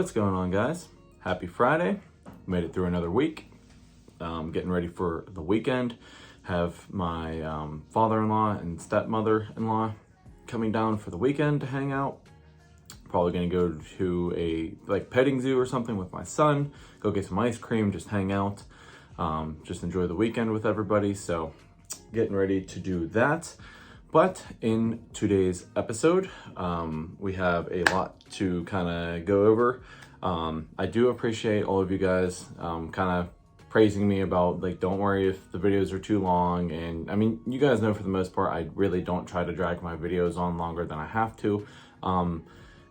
What's going on, guys? Happy Friday. Made it through another week. Getting ready for the weekend. Have my father-in-law and stepmother-in-law coming down for the weekend to hang out. Probably gonna go to a petting zoo or something with my son. Go get some ice cream, just hang out. Just enjoy the weekend with everybody. So getting ready to do that. But in today's episode, we have a lot to kind of go over. I do appreciate all of you guys kind of praising me about, like, don't worry if the videos are too long. And I mean, you guys know for the most part, I really don't try to drag my videos on longer than I have to.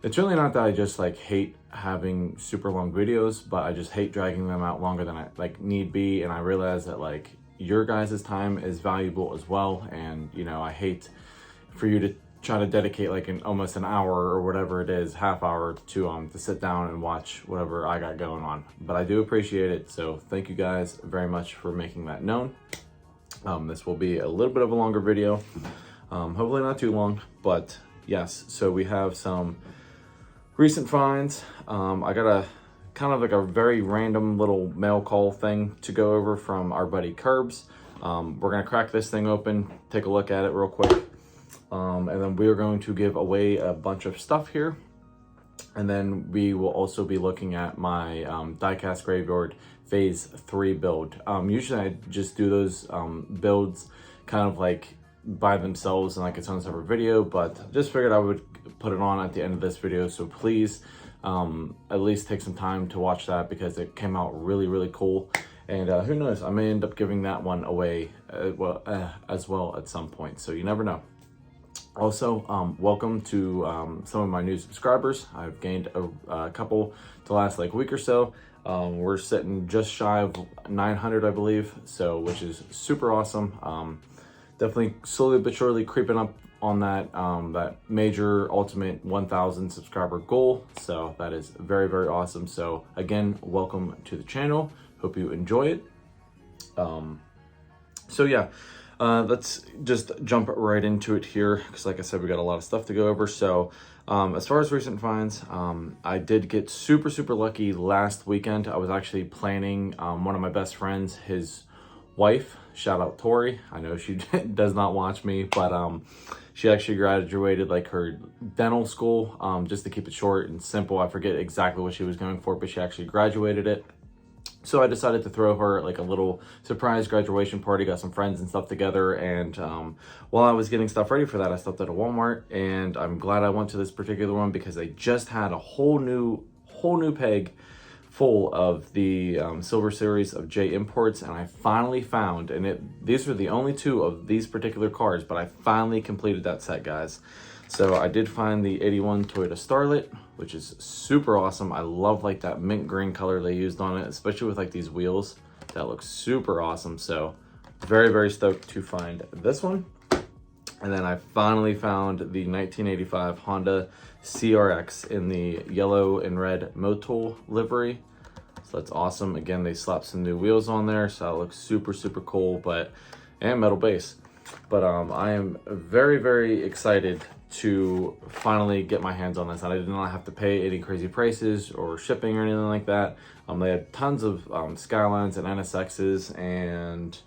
It's really not that I just hate having super long videos, but I just hate dragging them out longer than I need be. And I realize that your guys' time is valuable as well, and I hate for you to try to dedicate almost an hour or whatever it is, half hour to sit down and watch whatever I got going on. But I do appreciate it, so thank you guys very much for making that known. This will be a little bit of a longer video, hopefully not too long, but yes. So we have some recent finds. I got a kind of a very random little mail call thing to go over from our buddy Curbs. We're gonna crack this thing open, take a look at it real quick, and then we are going to give away a bunch of stuff here. And then we will also be looking at my Diecast Graveyard Phase 3 build. Usually I just do those builds kind of by themselves in its own separate video, but just figured I would put it on at the end of this video. So please at least take some time to watch that, because it came out really cool. And who knows, I may end up giving that one away as well at some point, so you never know. Also, welcome to some of my new subscribers. I've gained a couple the last week or so. We're sitting just shy of 900, I believe, so which is super awesome. Definitely slowly but surely creeping up on that that major ultimate 1,000 subscriber goal. So that is very awesome. So again, welcome to the channel. Hope you enjoy it. So yeah, let's just jump right into it here, because like I said, we got a lot of stuff to go over. So as far as recent finds, I did get super lucky last weekend. I was actually planning one of my best friends, his wife, shout out Tori. I know she does not watch me, but she actually graduated her dental school. Just to keep it short and simple, I forget exactly what she was going for, but she actually graduated it. So I decided to throw her a little surprise graduation party, got some friends and stuff together. And while I was getting stuff ready for that, I stopped at a Walmart, and I'm glad I went to this particular one, because they just had a whole new peg full of the Silver Series of J imports. And I finally found, and these were the only two of these particular cars, but I finally completed that set, guys. So I did find the 81 Toyota Starlet, which is super awesome. I love that mint green color they used on it, especially with these wheels. That looks super awesome. So very stoked to find this one. And then I finally found the 1985 Honda CRX in the yellow and red Motul livery. So that's awesome. Again, they slapped some new wheels on there, so that looks super cool, and metal base. But I am very excited to finally get my hands on this. And I did not have to pay any crazy prices or shipping or anything like that. They had tons of Skylines and NSXs and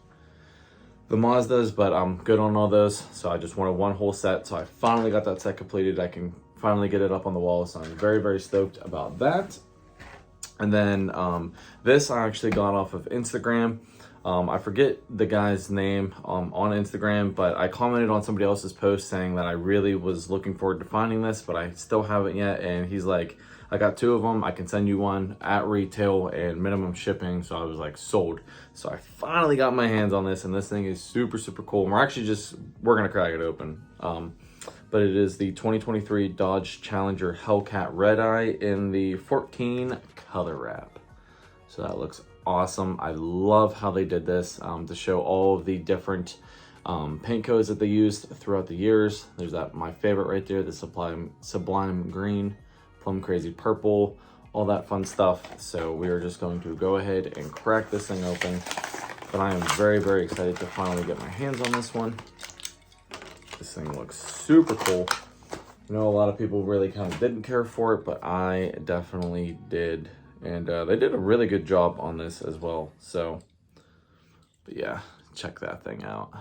the Mazdas, but I'm good on all those. So I just wanted one whole set. So I finally got that set completed. I can finally get it up on the wall. So I'm very stoked about that. And then this I actually got off of Instagram. I forget the guy's name on Instagram, but I commented on somebody else's post saying that I really was looking forward to finding this, but I still haven't yet. And he's like, I got two of them. I can send you one at retail and minimum shipping. So I was sold. So I finally got my hands on this, and this thing is super cool. And we're gonna crack it open. But it is the 2023 Dodge Challenger Hellcat Red Eye in the 14 color wrap. So that looks awesome. I love how they did this to show all of the different paint codes that they used throughout the years. There's my favorite right there, the sublime green, plum crazy purple, all that fun stuff. So we are just going to go ahead and crack this thing open. But I am very excited to finally get my hands on this one. This thing looks super cool. I know a lot of people really kind of didn't care for it, but I definitely did. And they did a really good job on this as well. So, but yeah, check that thing out.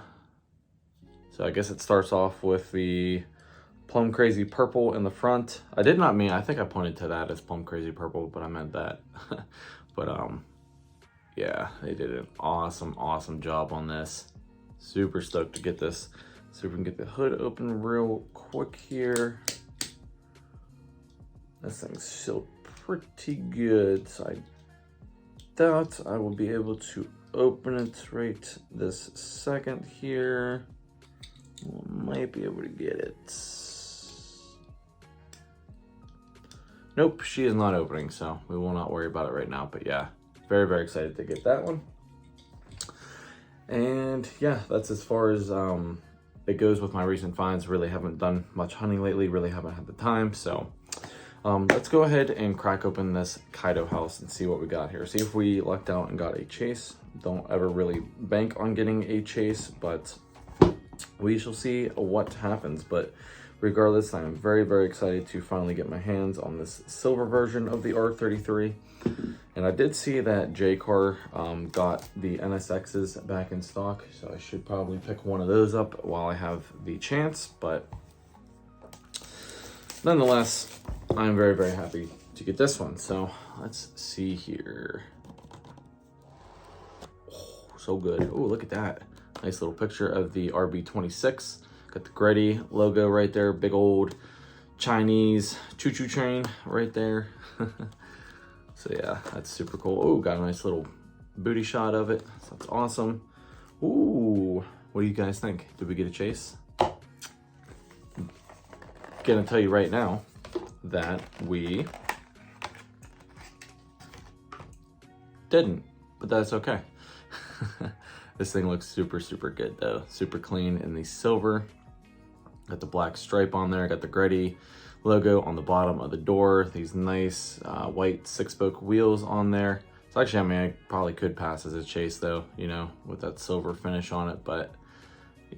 So I guess it starts off with the Plum Crazy Purple in the front. I did not mean, I think I pointed to that as Plum Crazy Purple, but I meant that. But yeah, they did an awesome job on this. Super stoked to get this. So we can get the hood open real quick here. This thing's still pretty good, so I doubt I will be able to open it right this second here. Might be able to get it. Nope, she is not opening, so we will not worry about it right now. But yeah, very excited to get that one. And yeah, that's as far as it goes with my recent finds. Really haven't done much hunting lately, really haven't had the time. So let's go ahead and crack open this Kaido house and see what we got here. See if we lucked out and got a chase. Don't ever really bank on getting a chase, but we shall see what happens. But regardless, I'm very excited to finally get my hands on this silver version of the R33. And I did see that J-Car got the NSXs back in stock, so I should probably pick one of those up while I have the chance. But nonetheless, I'm very happy to get this one. So let's see here. Oh, so good. Oh, look at that. Nice little picture of the RB26. Got the Gretty logo right there. Big old Chinese choo-choo train right there. So yeah, that's super cool. Oh, got a nice little booty shot of it. So that's awesome. Ooh, what do you guys think? Did we get a chase? Gonna tell you right now that we didn't, but that's okay. This thing looks super good though. Super clean in the silver. Got the black stripe on there. Got the Gretty logo on the bottom of the door. These nice white 6-spoke wheels on there. So actually, I mean, I probably could pass as a chase though, you know, with that silver finish on it. But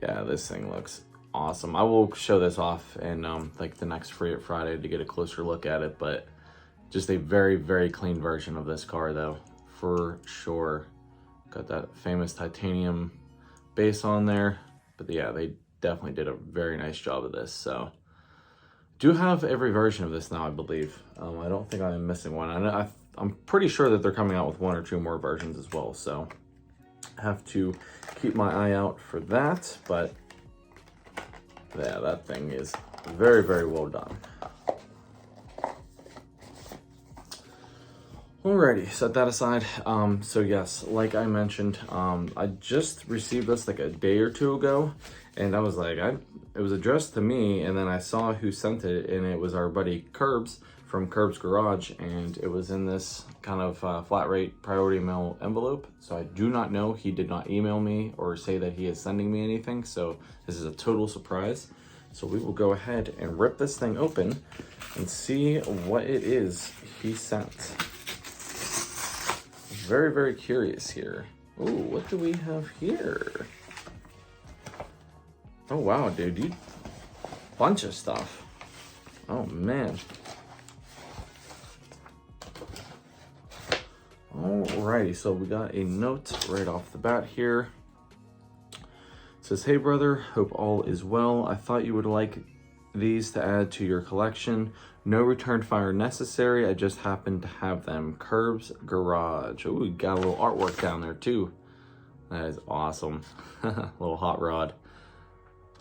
yeah, this thing looks awesome. I will show this off in like the next Free It Friday to get a closer look at it. But just a very clean version of this car though, for sure. Got that famous titanium base on there. But yeah, they definitely did a very nice job of this. So do have every version of this now, I believe. I don't think I'm missing one. I'm pretty sure that they're coming out with 1 or 2 more versions as well. So have to keep my eye out for that. But yeah, that thing is very well done. Alrighty, set that aside. So yes, like I mentioned, I just received this like a day or two ago, and I was like, it was addressed to me, and then I saw who sent it, and it was our buddy Curbs from Curbs Garage, and it was in this kind of flat rate priority mail envelope. So I do not know, he did not email me or say that he is sending me anything, so this is a total surprise. So we will go ahead and rip this thing open and see what it is he sent. Very curious here. Ooh, what do we have here? Oh wow, dude, you bunch of stuff. Oh man. Alrighty, so we got a note right off the bat here. It says, "Hey brother, hope all is well. I thought you would like these to add to your collection. No return fire necessary. I just happen to have them. Curbs Garage." Oh, we got a little artwork down there too. That is awesome. Little hot rod.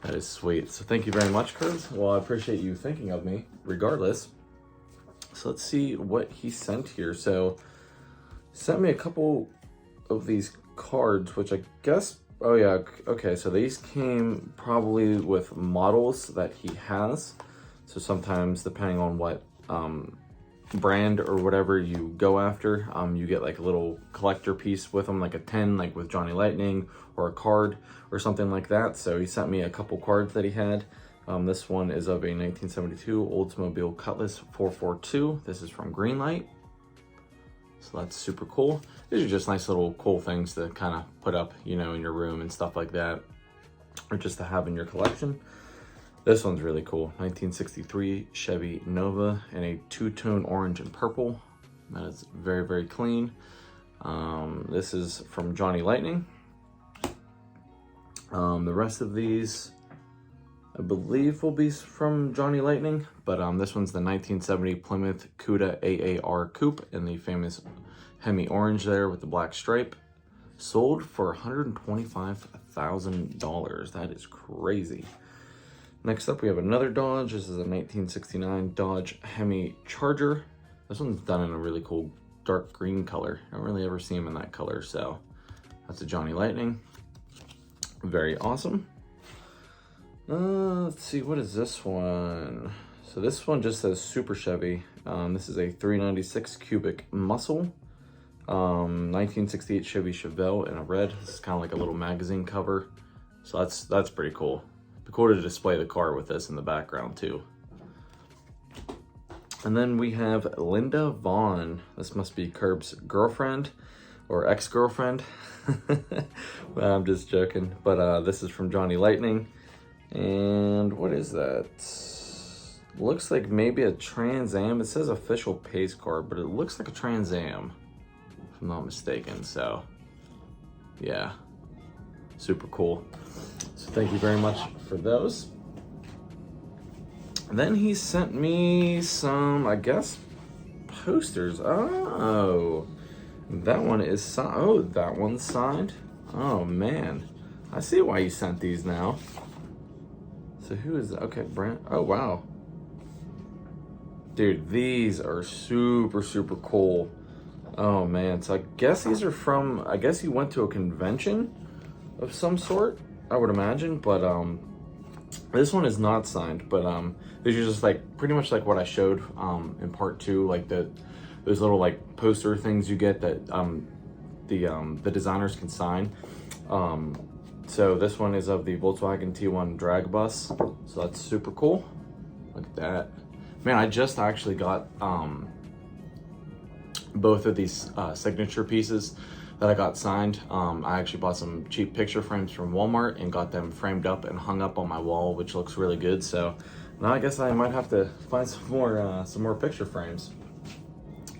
That is sweet. So thank you very much, Curbs. Well, I appreciate you thinking of me regardless. So let's see what he sent here. So he sent me a couple of these cards, which I guess, oh yeah, okay. So these came probably with models that he has. So sometimes, depending on what brand or whatever you go after, you get like a little collector piece with them, like a 10, like with Johnny Lightning, or a card or something like that. So he sent me a couple cards that he had. This one is of a 1972 Oldsmobile Cutlass 442. This is from Greenlight. So that's super cool. These are just nice little cool things to kind of put up, you know, in your room and stuff like that, or just to have in your collection. This one's really cool. 1963 Chevy Nova in a two-tone orange and purple. That is very, very clean. This is from Johnny Lightning. The rest of these, I believe, will be from Johnny Lightning, but this one's the 1970 Plymouth Cuda AAR Coupe in the famous Hemi orange there with the black stripe. Sold for $125,000. That is crazy. Next up, we have another Dodge. This is a 1969 Dodge Hemi Charger. This one's done in a really cool dark green color. I don't really ever see them in that color, so that's a Johnny Lightning. Very awesome. Let's see, what is this one? So this one just says Super Chevy. This is a 396 cubic muscle. 1968 Chevy Chevelle in a red. This is kind of like a little magazine cover. So that's pretty cool. It'd be cool to display the car with this in the background too. And then we have Linda Vaughn. This must be Curb's girlfriend or ex-girlfriend. Well, I'm just joking. But this is from Johnny Lightning. And what is that? Looks like maybe a Trans Am. It says official pace car, but it looks like a Trans Am, if I'm not mistaken. So yeah, super cool. So thank you very much for those. Then he sent me some, I guess, posters. Oh, that one is signed. Oh, that one's signed. Oh man, I see why you sent these now. So who is that? Okay, Brent. Oh wow, dude, these are super, super cool. Oh man, so I guess these are from, I guess he went to a convention of some sort, I would imagine, but this one is not signed, but these are just like pretty much like what I showed in part 2, like those little like poster things you get that the designers can sign. So this one is of the Volkswagen T1 drag bus, so that's super cool. Look at that, man. I just actually got both of these signature pieces that I got signed. I actually bought some cheap picture frames from Walmart and got them framed up and hung up on my wall, which looks really good. So now I guess I might have to find some more picture frames.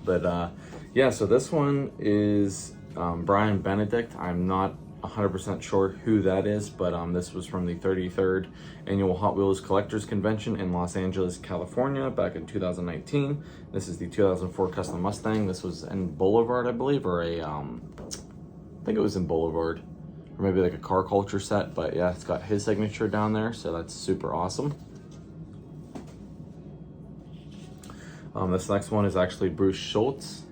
But yeah, so this one is Brian Benedict. I'm not 100% sure who that is, but this was from the 33rd Annual Hot Wheels Collectors Convention in Los Angeles, California, back in 2019. This is the 2004 Custom Mustang. This was in Boulevard, I believe, or I think it was in Boulevard, or maybe like a car culture set, but yeah, it's got his signature down there, so that's super awesome. This next one is actually Bruce Schultz,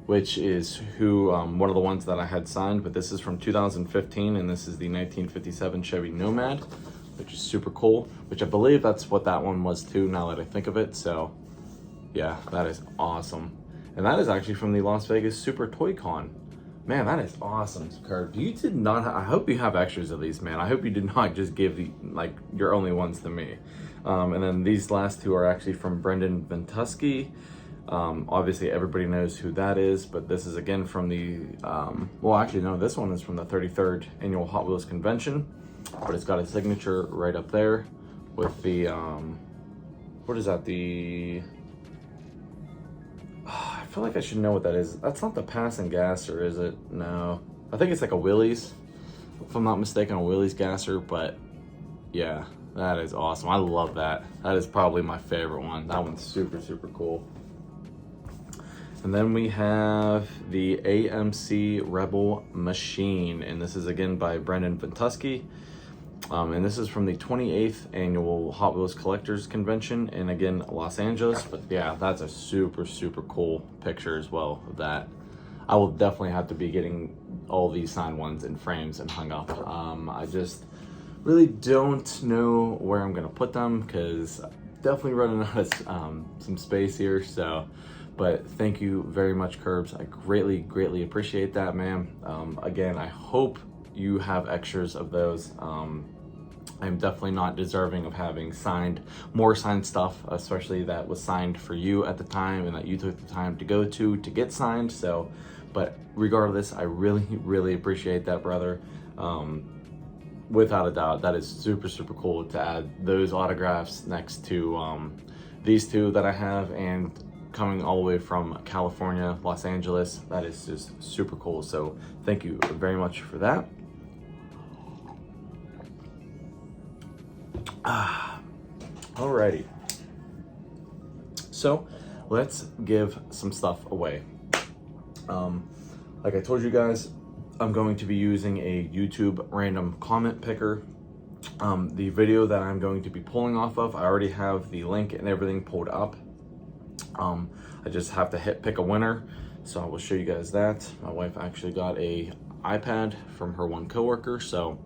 which is who one of the ones that I had signed, but this is from 2015, and this is the 1957 Chevy Nomad, which is super cool, which I believe that's what that one was too, now that I think of it. So yeah, that is awesome. And that is actually from the Las Vegas Super Toy Con. Man, that is awesome, Kurt. You did not, I hope you have extras of these, man. I hope you did not just give the, like, your only ones to me. And then these last two are actually from Brendan Ventusky. Obviously everybody knows who that is, but this is again from the, well actually no, this one is from the 33rd Annual Hot Wheels Convention, but it's got a signature right up there with the, what is that, the, I feel like I should know what that is. That's not the Pass and Gasser, is it? No, I think it's like a Willys, if I'm not mistaken, a Willys Gasser, but yeah, that is awesome. I love that. That is probably my favorite one. That one's super, super cool. And then we have the AMC Rebel Machine, and this is again by Brendan Ventusky. And this is from the 28th Annual Hot Wheels Collectors Convention, and again, Los Angeles. But yeah, that's a super, super cool picture as well of that. I will definitely have to be getting all these signed ones in frames and hung up. I just really don't know where I'm gonna put them, because I'm definitely running out of some space here, so. But thank you very much, Curbs. I greatly, greatly appreciate that, man. Again, I hope you have extras of those. I'm definitely not deserving of having more signed stuff, especially that was signed for you at the time and that you took the time to go to get signed. So, but regardless, I really, really appreciate that, brother. without a doubt, that is super, super cool to add those autographs next to these two that I have, and coming all the way from California, Los Angeles. That is just super cool. So thank you very much for that. Alrighty. So let's give some stuff away. Like I told you guys, I'm going to be using a YouTube random comment picker. The video that I'm going to be pulling off of, I already have the link and everything pulled up. I just have to hit pick a winner. So I will show you guys that. My wife actually got a iPad from her one coworker, so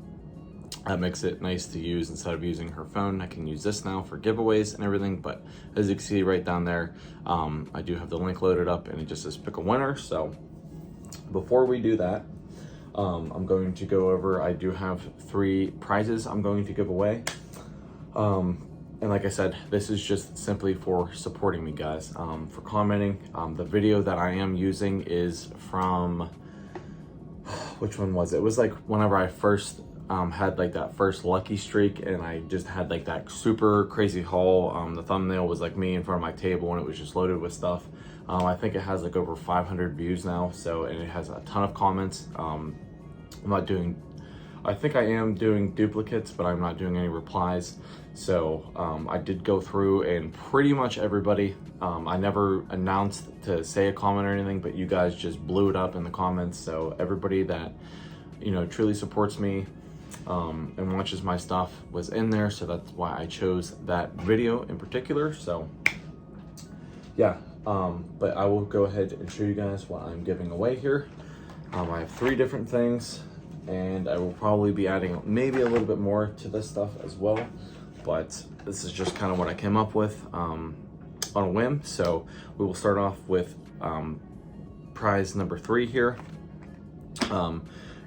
that makes it nice to use. Instead of using her phone, I can use this now for giveaways and everything. But as you can see right down there, I do have the link loaded up, and it just says pick a winner. So before we do that, I'm going to go over, I do have 3 prizes I'm going to give away. And like I said, this is just simply for supporting me, guys, for commenting. The video that I am using is from, which one was it? It was like whenever I first had like that first lucky streak, and I just had like that super crazy haul. The thumbnail was like me in front of my table, and it was just loaded with stuff. I think it has like over 500 views now, so, and it has a ton of comments. I'm not doing, I think I am doing duplicates, but I'm not doing any replies. So I did go through, and pretty much everybody, I never announced to say a comment or anything, but you guys just blew it up in the comments. So everybody that, you know, truly supports me and watches my stuff was in there. So that's why I chose that video in particular. So yeah, but I will go ahead and show you guys what I'm giving away here. I have 3 different things, and I will probably be adding maybe a little bit more to this stuff as well, but this is just kind of what I came up with on a whim. So we will start off with prize number 3 here.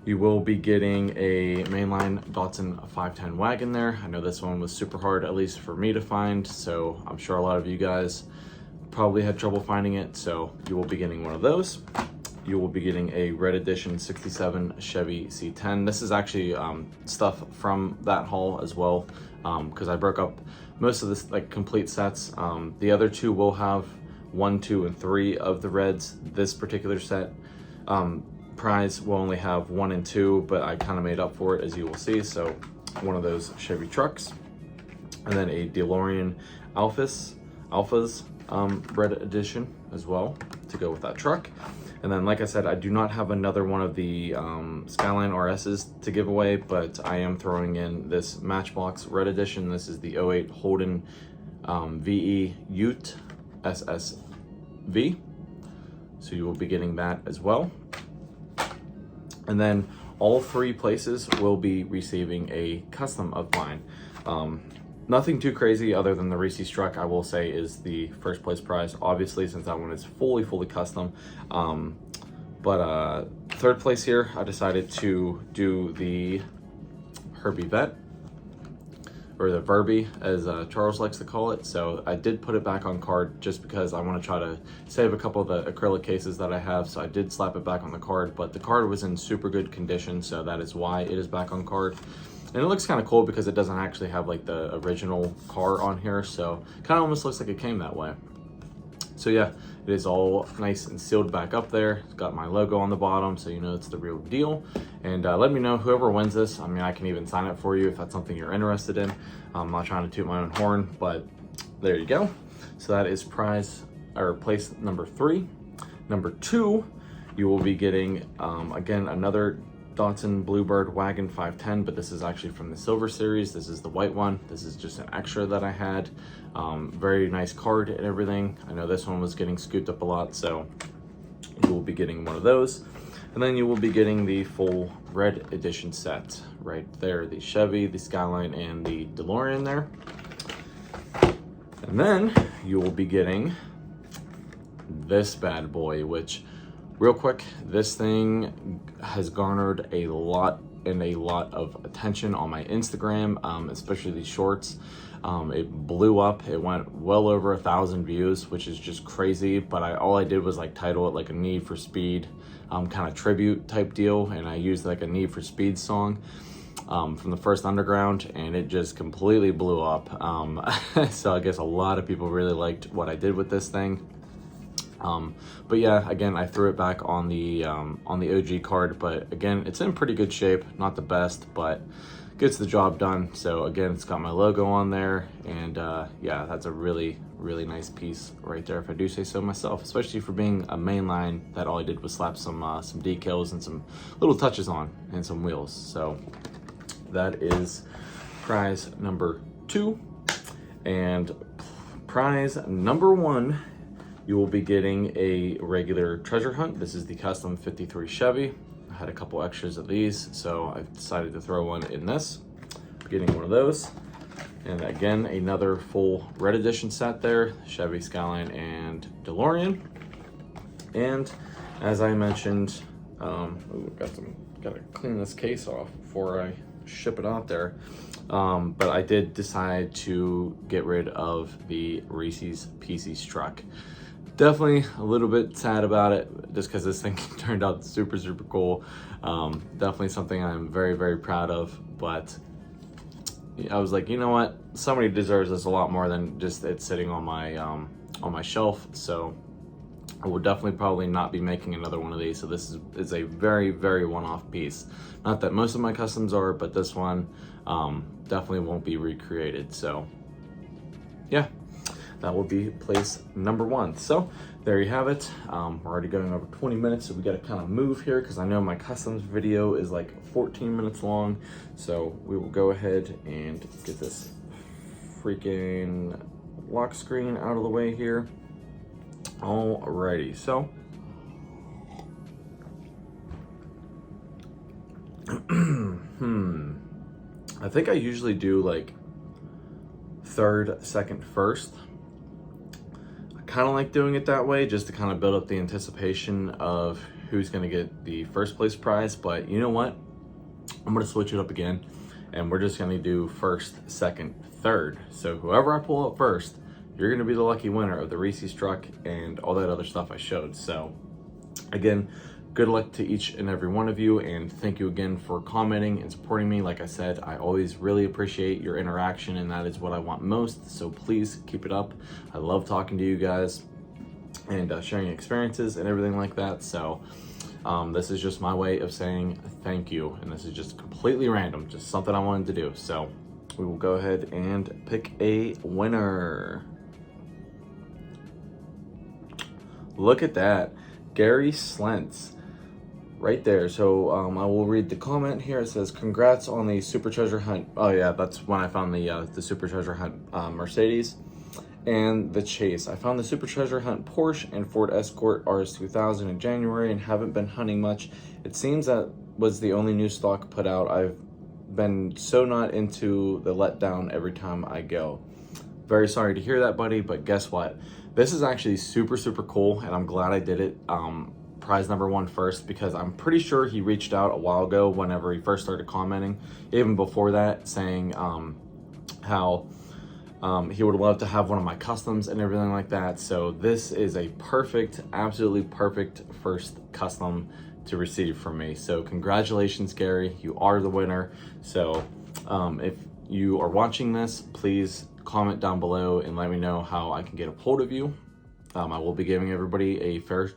You will be getting a mainline Datsun 510 wagon there. I know this one was super hard, at least for me, to find, so I'm sure a lot of you guys probably had trouble finding it. So you will be getting one of those. You will be getting a red edition 67 Chevy C10. This is actually stuff from that haul as well, because I broke up most of this like complete sets. The other 2 will have 1, 2, and 3 of the reds. This particular set prize will only have 1 and 2, but I kind of made up for it, as you will see. So one of those Chevy trucks, and then a DeLorean Alphas red edition as well to go with that truck. And then, like I said, I do not have another one of the Skyline RS's to give away, but I am throwing in this Matchbox red edition. This is the 08 Holden VE Ute SSV. So you will be getting that as well. And then all 3 places will be receiving a custom of mine. Nothing too crazy other than the Reese's truck, I will say, is the first place prize, obviously, since that one is fully custom. But 3rd place here, I decided to do the Herbie Vet, or the Verby, as Charles likes to call it. So I did put it back on card just because I want to try to save a couple of the acrylic cases that I have. So I did slap it back on the card, but the card was in super good condition, so that is why it is back on card. And it looks kind of cool because it doesn't actually have like the original car on here, so kind of almost looks like it came that way. So yeah, it is all nice and sealed back up there. It's got my logo on the bottom, so you know it's the real deal. And let me know whoever wins this. I mean, I can even sign it for you if that's something you're interested in. I'm not trying to toot my own horn, but there you go. So that is prize, or place number 3. Number 2, you will be getting again another Datsun Bluebird Wagon 510, but this is actually from the Silver Series. This is the white one. This is just an extra that I had. Very nice card and everything. I know this one was getting scooped up a lot, so you will be getting one of those. And then you will be getting the full red edition set right there, the Chevy, the Skyline, and the DeLorean there. And then you will be getting this bad boy, which, real quick, this thing has garnered a lot of attention on my Instagram, especially these shorts. It blew up. It went well over 1,000 views, which is just crazy. But all I did was like title it like a Need for Speed kind of tribute type deal, and I used like a Need for Speed song. from the first underground, and it just completely blew up. So I guess a lot of people really liked what I did with this thing. But yeah, again, I threw it back on the OG card, but again, it's in pretty good shape. Not the best, but gets the job done. So again, it's got my logo on there, and yeah, that's a really nice piece right there, if I do say so myself, especially for being a mainline that all I did was slap some decals and some little touches on and some wheels. So that is prize number 2. And prize number 1, you will be getting a regular treasure hunt. This is the custom 53 Chevy. I had a couple extras of these, so I've decided to throw one in this. Getting one of those. And again, another full red edition set there, Chevy Skyline and DeLorean. And as I mentioned, gotta clean this case off before I ship it out there. But I did decide to get rid of the Reese's Pieces truck. Definitely a little bit sad about it, just because this thing turned out super cool. Definitely something I'm very proud of, but I was like, you know what, somebody deserves this a lot more than just it sitting on my shelf. So I will definitely probably not be making another one of these. So this is a very one-off piece. Not that most of my customs are, but this one definitely won't be recreated. So yeah, that will be place number 1. So there you have it. We're already going over 20 minutes, so we got to kind of move here because I know my customs video is like 14 minutes long. So we will go ahead and get this freaking lock screen out of the way here. Alrighty, so I think I usually do like 3rd, 2nd, 1st. Kind of like doing it that way just to kind of build up the anticipation of who's going to get the first place prize. But you know what, I'm going to switch it up again, and we're just going to do 1st, 2nd, 3rd. So whoever I pull up first, you're going to be the lucky winner of the Reese's truck and all that other stuff I showed. So again, good luck to each and every one of you, and thank you again for commenting and supporting me. Like I said, I always really appreciate your interaction, and that is what I want most. So please keep it up. I love talking to you guys and sharing experiences and everything like that. So this is just my way of saying thank you, and this is just completely random, just something I wanted to do. So we will go ahead and pick a winner. Look at that, Gary Slentz. Right there. So I will read the comment here. It says, congrats on the super treasure hunt. Oh yeah, that's when I found the super treasure hunt Mercedes and the Chase. I found the super treasure hunt Porsche and Ford Escort RS2000 in January and haven't been hunting much. It seems that was the only new stock put out. I've been so not into the letdown every time I go. Very sorry to hear that, buddy, but guess what? This is actually super cool, and I'm glad I did it. Prize number 1 first, because I'm pretty sure he reached out a while ago whenever he first started commenting, even before that, saying how he would love to have one of my customs and everything like that. So this is a absolutely perfect first custom to receive from me. So congratulations, Gary, you are the winner. So if you are watching this, please comment down below and let me know how I can get a hold of you. I will be giving everybody a fair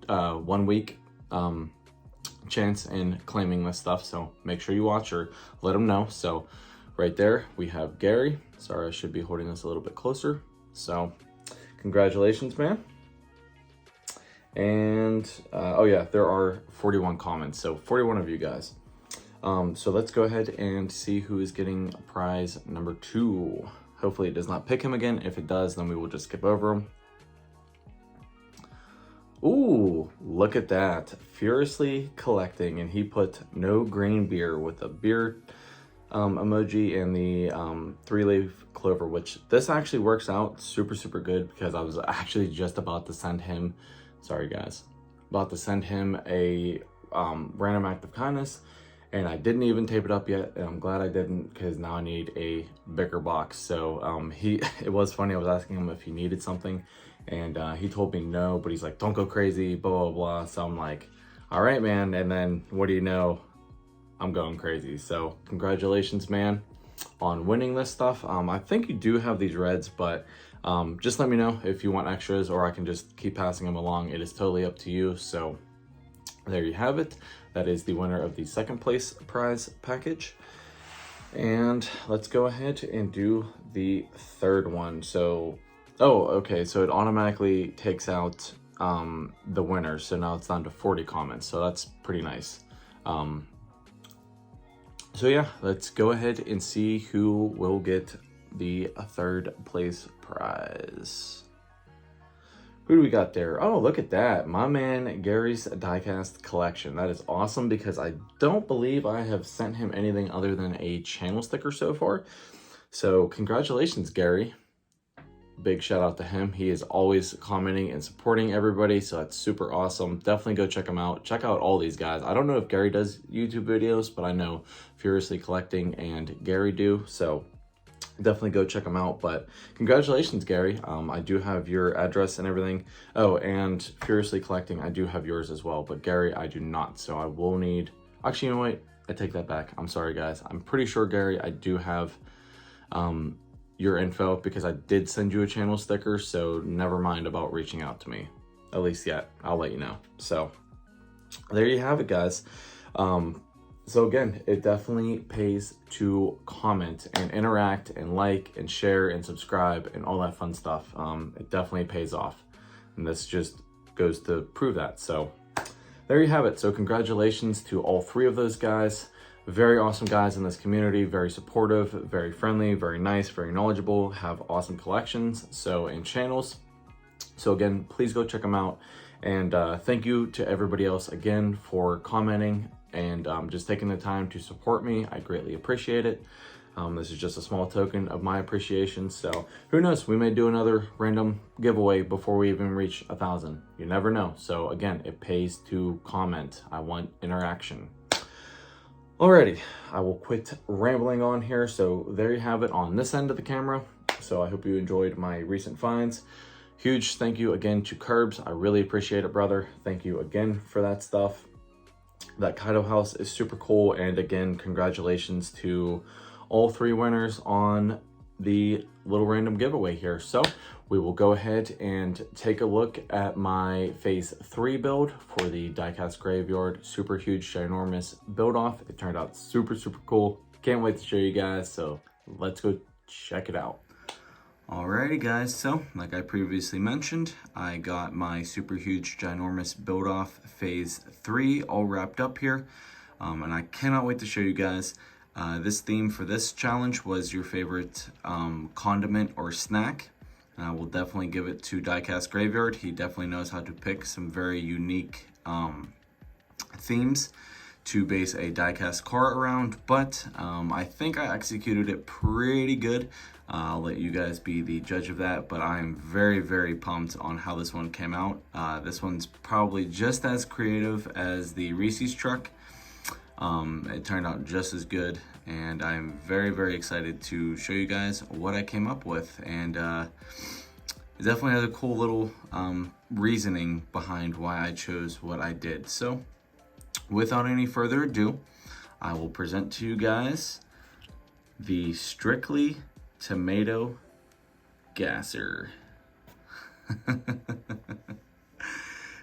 1 week chance in claiming this stuff, so make sure you watch or let them know. So right there we have Gary. Sorry, I should be holding this a little bit closer. So congratulations, man. And oh yeah, there are 41 comments, so 41 of you guys. So let's go ahead and see who is getting prize number 2. Hopefully it does not pick him again. If it does, then we will just skip over him. Ooh, look at that. Furiously Collecting, and he put no green beer with a beer emoji and the 3-leaf clover, which this actually works out super good, because I was actually just about to send him, sorry guys, about to send him a random act of kindness, and I didn't even tape it up yet, and I'm glad I didn't, because now I need a bigger box. So it was funny, I was asking him if he needed something, and he told me no, but he's like, don't go crazy, blah blah blah. So I'm like, all right, man. And then what do you know, I'm going crazy. So congratulations, man, on winning this stuff. I think you do have these reds, but just let me know if you want extras, or I can just keep passing them along. It is totally up to you. So there you have it. That is the winner of the second place prize package. And let's go ahead and do the third one. So, oh, okay. So it automatically takes out the winner. So now it's down to 40 comments. So that's pretty nice. So yeah, let's go ahead and see who will get the third place prize. Who do we got there? Oh, look at that. My man Gary's Diecast collection. That is awesome because I don't believe I have sent him anything other than a channel sticker so far. So congratulations, Gary. Big shout out to him. He is always commenting and supporting everybody, so that's super awesome. Definitely go check him out. Check out all these guys. I don't know if Gary does YouTube videos, but I know Furiously Collecting and Gary do, so definitely go check them out. But congratulations, Gary. I do have your address and everything. Oh, and Furiously Collecting, I do have yours as well, but Gary, I do not. So I will need, actually, you know what? I take that back. I'm sorry, guys. I'm pretty sure, Gary, I do have your info because I did send you a channel sticker. So never mind about reaching out to me, at least yet. I'll let you know. So there you have it, guys. So again, it definitely pays to comment and interact and like and share and subscribe and all that fun stuff. It definitely pays off. And this just goes to prove that. So there you have it. So congratulations to all three of those guys. Very awesome guys in this community, very supportive, very friendly, very nice, very knowledgeable, have awesome collections, so, and channels. So again, please go check them out. And thank you to everybody else again for commenting and just taking the time to support me. I greatly appreciate it. This is just a small token of my appreciation. So who knows, we may do another random giveaway before we even reach 1,000. You never know. So again, it pays to comment. I want interaction. Alrighty, I will quit rambling on here. So there you have it on this end of the camera. So I hope you enjoyed my recent finds. Huge thank you again to Curbs. I really appreciate it, brother. Thank you again for that stuff. That Kaido house is super cool. And again, congratulations to all three winners on the little random giveaway here. So we will go ahead and take a look at my phase 3 build for the Diecast Graveyard. Super huge, ginormous build off. It turned out super, super cool. Can't wait to show you guys. So let's go check it out. Alrighty guys, so like I previously mentioned, I got my super huge, ginormous build off phase 3 all wrapped up here. And I cannot wait to show you guys. This theme for this challenge was your favorite condiment or snack. And I will definitely give it to Diecast Graveyard. He definitely knows how to pick some very unique themes to base a diecast car around, but I think I executed it pretty good. I'll let you guys be the judge of that, but I'm very, very pumped on how this one came out. This one's probably just as creative as the Reese's truck. It turned out just as good, and I'm very, very excited to show you guys what I came up with. And it definitely has a cool little reasoning behind why I chose what I did. So without any further ado, I will present to you guys the Strictly Tomato Gasser.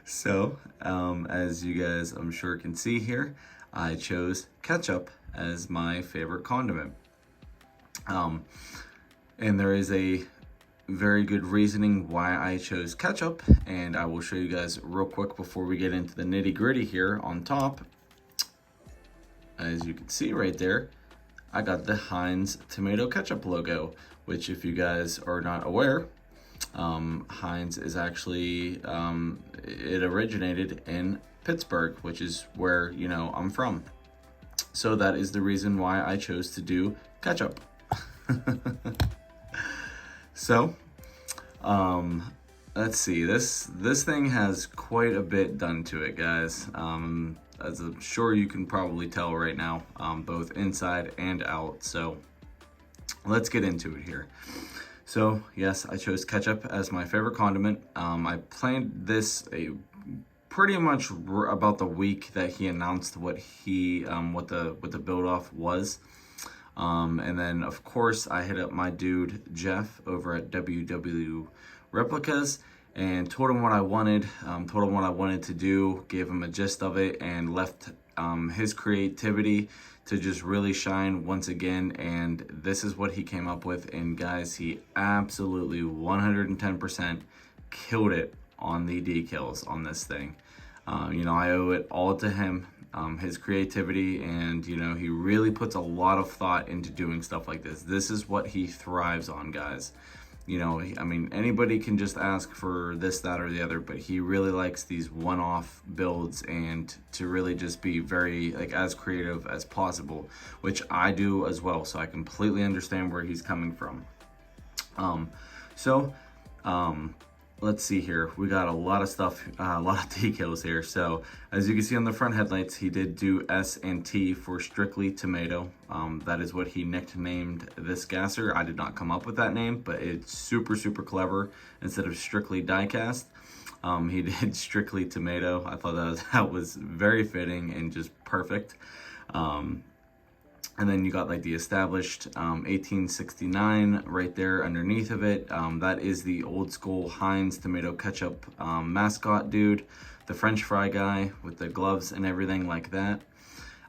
So, as you guys I'm sure can see here, I chose ketchup as my favorite condiment. And there is a very good reasoning why I chose ketchup, and I will show you guys real quick before we get into the nitty-gritty here on top. As you can see right there, I got the Heinz tomato ketchup logo, which if you guys are not aware, Heinz is actually, it originated in Pittsburgh, which is where, you know, I'm from. So that is the reason why I chose to do ketchup. So, let's see, this thing has quite a bit done to it, guys. As I'm sure you can probably tell right now, both inside and out. So let's get into it here. So yes, I chose ketchup as my favorite condiment. I planned this pretty much about the week that he announced what the build off was. And then of course I hit up my dude Jeff over at WW Replicas and told him what I wanted, to do, gave him a gist of it, and left his creativity to just really shine once again. And this is what he came up with, and guys, he absolutely 110% killed it on the decals on this thing. I owe it all to him, his creativity, and he really puts a lot of thought into doing stuff like this. This is what he thrives on, guys. Anybody can just ask for this, that, or the other, but he really likes these one-off builds and to really just be very as creative as possible, which I do as well. So I completely understand where he's coming from. Let's see here. We got a lot of stuff, a lot of decals here. So as you can see on the front headlights, he did do S and T for Strictly Tomato. That is what he nicknamed this gasser. I did not come up with that name, but it's super, super clever. Instead of Strictly Diecast, he did Strictly Tomato. I thought that was very fitting and just perfect. And then you got the established 1869 right there underneath of it. That is the old school Heinz tomato ketchup mascot dude, the French fry guy with the gloves and everything like that.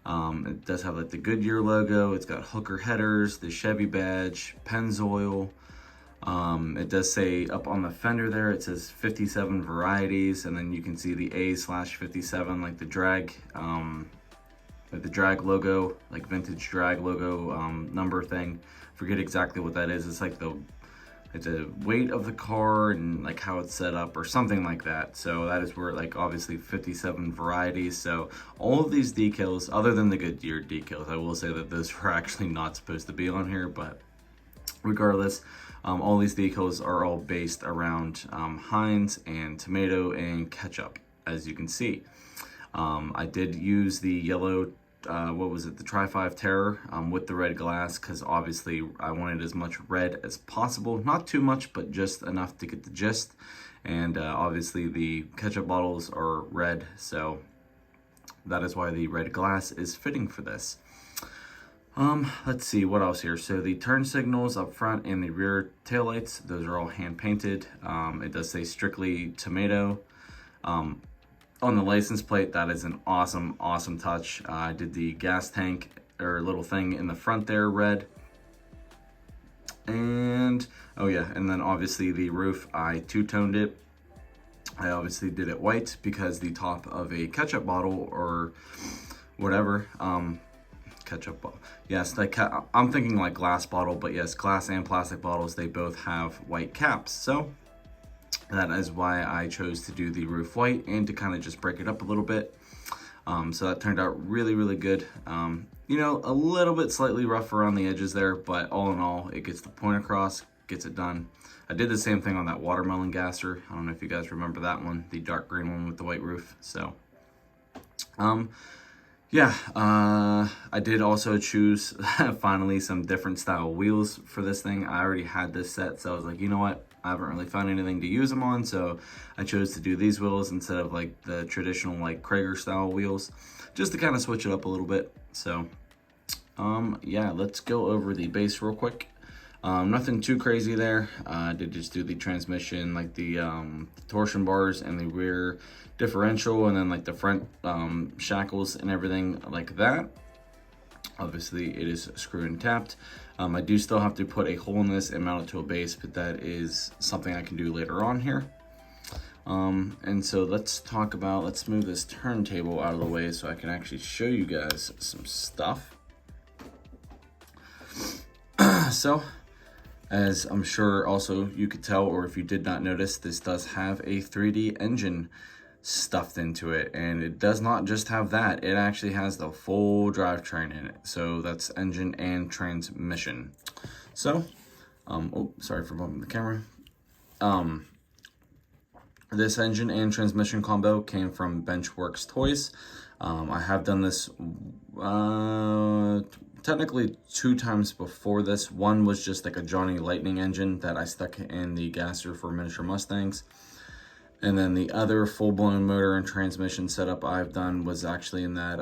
It does have the Goodyear logo. It's got hooker headers, the Chevy badge, Pennzoil. It does say up on the fender there, it says 57 varieties, and then you can see the A/57, the drag. The drag logo, vintage drag logo number thing. Forget exactly what that is. It's it's a weight of the car and how it's set up or something like that. So that is where obviously 57 varieties. So all of these decals, other than the Goodyear decals, I will say that those were actually not supposed to be on here, but regardless, all these decals are all based around Heinz and tomato and ketchup, as you can see. I did use the yellow, the Tri-5 Terror with the red glass, because obviously I wanted as much red as possible. Not too much, but just enough to get the gist. And obviously the ketchup bottles are red, so that is why the red glass is fitting for this. Let's see what else here. So the turn signals up front and the rear taillights, those are all hand painted. It does say Strictly Tomato. On the license plate, that is an awesome, awesome touch. I did the gas tank or little thing in the front there, red. And, oh yeah, and then obviously the roof, I two-toned it. I obviously did it white because the top of a ketchup bottle or whatever, ketchup bottle. Yes, I'm thinking glass bottle, but yes, glass and plastic bottles, they both have white caps. So that is why I chose to do the roof white and to kind of just break it up a little bit. So that turned out really, really good. A little bit slightly rough around the edges there, but all in all, it gets the point across, gets it done. I did the same thing on that watermelon gasser. I don't know if you guys remember that one, the dark green one with the white roof. So, I did also choose finally some different style wheels for this thing. I already had this set, so I was like, you know what? I haven't really found anything to use them on, so I chose to do these wheels instead of the traditional Krager style wheels, just to kind of switch it up a little bit. So, let's go over the base real quick. Nothing too crazy there. I did just do the transmission, the torsion bars and the rear differential, and then the front shackles and everything like that. Obviously it is screwed and tapped. I do still have to put a hole in this and mount it to a base, but that is something I can do later on here. And so let's move this turntable out of the way so I can actually show you guys some stuff. So, as I'm sure also you could tell, or if you did not notice, this does have a 3D engine stuffed into it, and it does not just have that, it actually has the full drivetrain in it. So that's engine and transmission. So oh, sorry for bumping the camera. This engine and transmission combo came from Benchworks Toys. I have done this technically 2 times before this. One was just a Johnny Lightning engine that I stuck in the gasser for miniature Mustangs. And then the other full-blown motor and transmission setup I've done was actually in that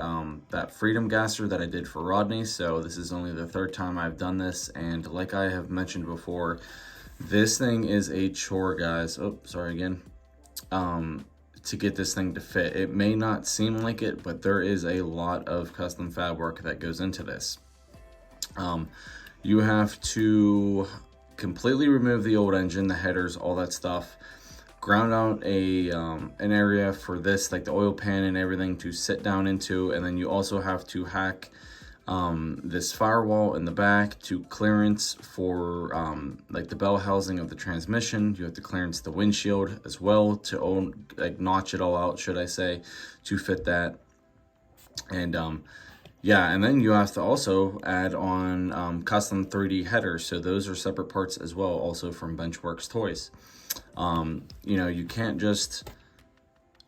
that Freedom gasser that I did for Rodney. So this is only the third time I've done this, and like I have mentioned before, this thing is a chore, guys. Oh, sorry again. To get this thing to fit. It may not seem like it, but there is a lot of custom fab work that goes into this. You have to completely remove the old engine, the headers, all that stuff. Ground out an area for this, like the oil pan and everything, to sit down into, and then you also have to hack this firewall in the back to clearance for like the bell housing of the transmission. You have to clearance the windshield as well to like notch it all out, should I say, to fit that. And yeah, and then you have to also add on custom 3D headers. So those are separate parts as well, also from Benchworks Toys. You know, you can't just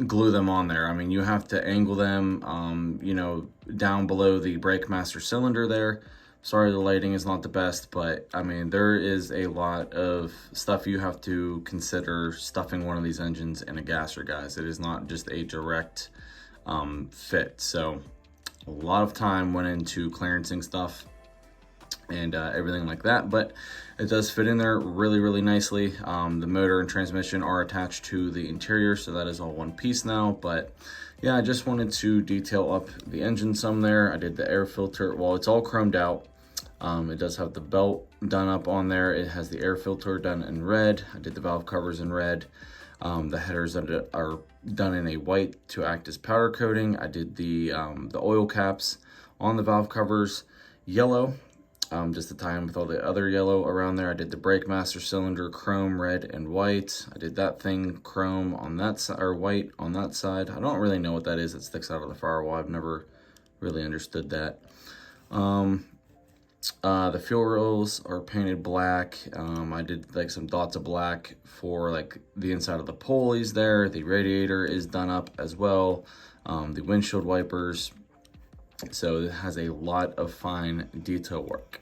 glue them on there. I mean, you have to angle them, you know, down below the brake master cylinder there. Sorry, the lighting is not the best, but I mean, there is a lot of stuff you have to consider stuffing one of these engines in a gasser, guys. It is not just a direct fit. So a lot of time went into clearancing stuff and everything like that, but it does fit in there really, really nicely. The motor and transmission are attached to the interior, so that is all one piece now. But yeah, I just wanted to detail up the engine some there. I did the air filter. Well, it's all chromed out. It does have the belt done up on there. It has the air filter done in red. I did the valve covers in red. The headers that are done in a white to act as powder coating. I did the oil caps on the valve covers yellow, just to tie in with all the other yellow around there. I did the brake master cylinder chrome, red, and white. I did that thing chrome on that side, or white on that side. I don't really know what that is. It sticks out of the firewall. I've never really understood that. The fuel rails are painted black. I did like some dots of black for like the inside of the pulleys there. The radiator is done up as well. The windshield wipers. So it has a lot of fine detail work.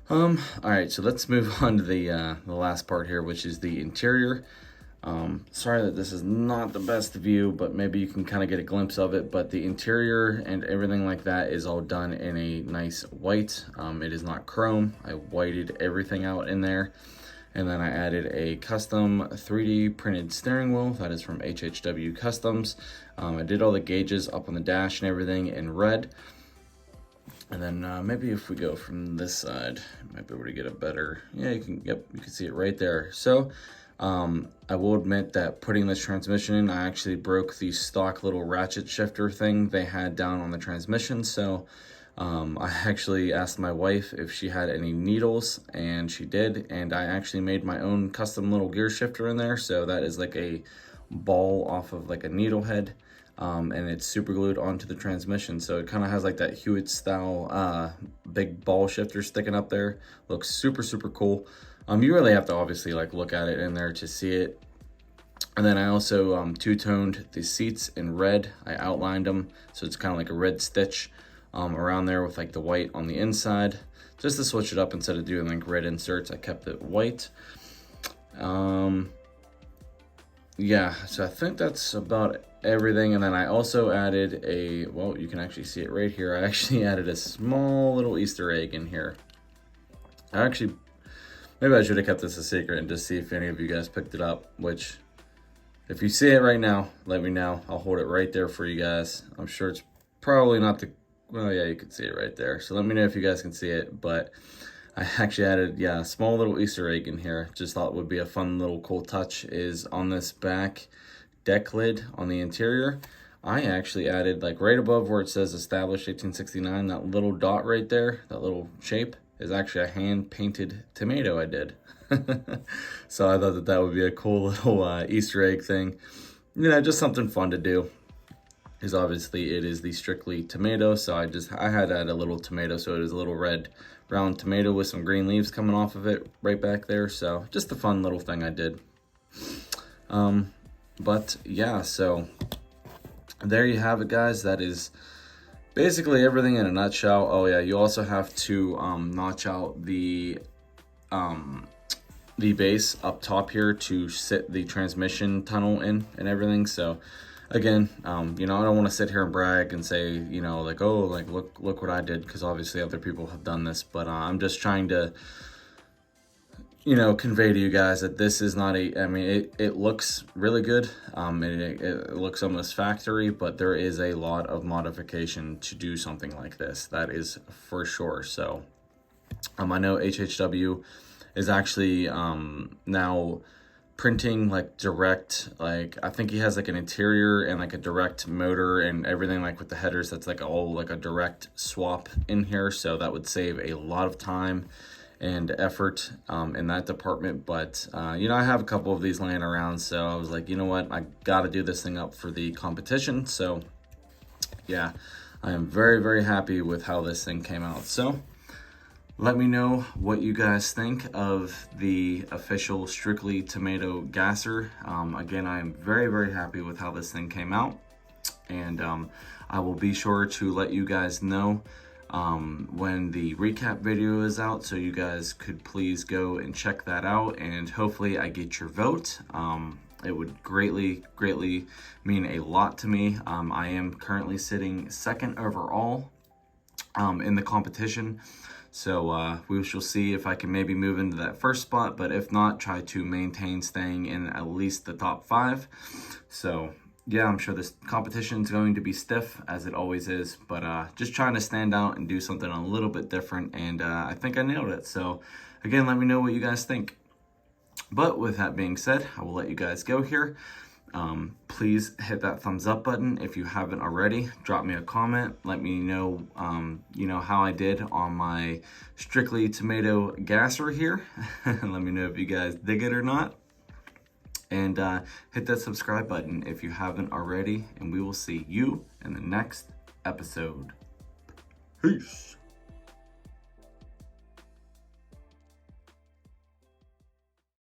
All right, so let's move on to the last part here, which is the interior. Sorry that this is not the best view, but maybe you can kind of get a glimpse of it. But the interior and everything like that is all done in a nice white. It is not chrome. I whited everything out in there. And then I added a custom 3D printed steering wheel that is from HHW Customs. I did all the gauges up on the dash and everything in red. And then maybe if we go from this side, I might be able to get a better, yeah, you can see it right there. So I will admit that putting this transmission in, I actually broke the stock little ratchet shifter thing they had down on the transmission. So I actually asked my wife if she had any needles, and she did, and I actually made my own custom little gear shifter in there. So that is like a ball off of like a needle head, and it's super glued onto the transmission. So it kind of has like that Hewitt style big ball shifter sticking up there. Looks super, super cool. You really have to obviously like look at it in there to see it. And then I also two-toned the seats in red. I outlined them, so it's kind of like a red stitch around there with like the white on the inside, just to switch it up. Instead of doing like red inserts, I kept it white. Yeah, so I think that's about everything. And then I also added a, well, you can actually see it right here. I actually added a small little Easter egg in here. Maybe I should have kept this a secret and just see if any of you guys picked it up, which if you see it right now, let me know. I'll hold it right there for you guys. I'm sure it's probably not the, well, yeah, you can see it right there. So let me know if you guys can see it, but I actually added, yeah, a small little Easter egg in here. Just thought it would be a fun little cool touch. Is on this back deck lid on the interior, I actually added like right above where it says established 1869, that little dot right there, that little shape is actually a hand painted tomato I did. So I thought that would be a cool little Easter egg thing. You know, just something fun to do. Because obviously it is the strictly tomato, so I had to add a little tomato, so it is a little red round tomato with some green leaves coming off of it right back there. So just a fun little thing I did. But yeah, so there you have it, guys. That is basically everything in a nutshell. Oh yeah, you also have to notch out the the base up top here to sit the transmission tunnel in and everything. So again, you know, I don't want to sit here and brag and say, you know, like, oh, like look what I did, because obviously other people have done this, but I'm just trying to, you know, convey to you guys that this is not I mean, it looks really good. It looks almost factory, but there is a lot of modification to do something like this. That is for sure. So I know HHW is actually now printing like direct, like I think he has like an interior and like a direct motor and everything, like with the headers, that's like all like a direct swap in here. So that would save a lot of time and effort in that department. But you know, I have a couple of these laying around, so I was like, you know what, I gotta do this thing up for the competition. So yeah, I am very happy with how this thing came out. So let me know what you guys think of the official Strictly Tomato gasser. Again, I am very happy with how this thing came out, and I will be sure to let you guys know when the recap video is out, so you guys could please go and check that out, and hopefully I get your vote. It would greatly mean a lot to me. I am currently sitting second overall in the competition, so we shall see if I can maybe move into that first spot, but if not, try to maintain staying in at least the top 5. So yeah, I'm sure this competition is going to be stiff, as it always is, but just trying to stand out and do something a little bit different, and I think I nailed it. So again, let me know what you guys think. But with that being said, I will let you guys go here. Please hit that thumbs up button if you haven't already. Drop me a comment. Let me know, you know, how I did on my Strictly Tomato gasser here. Let me know if you guys dig it or not. And hit that subscribe button if you haven't already. And we will see you in the next episode. Peace.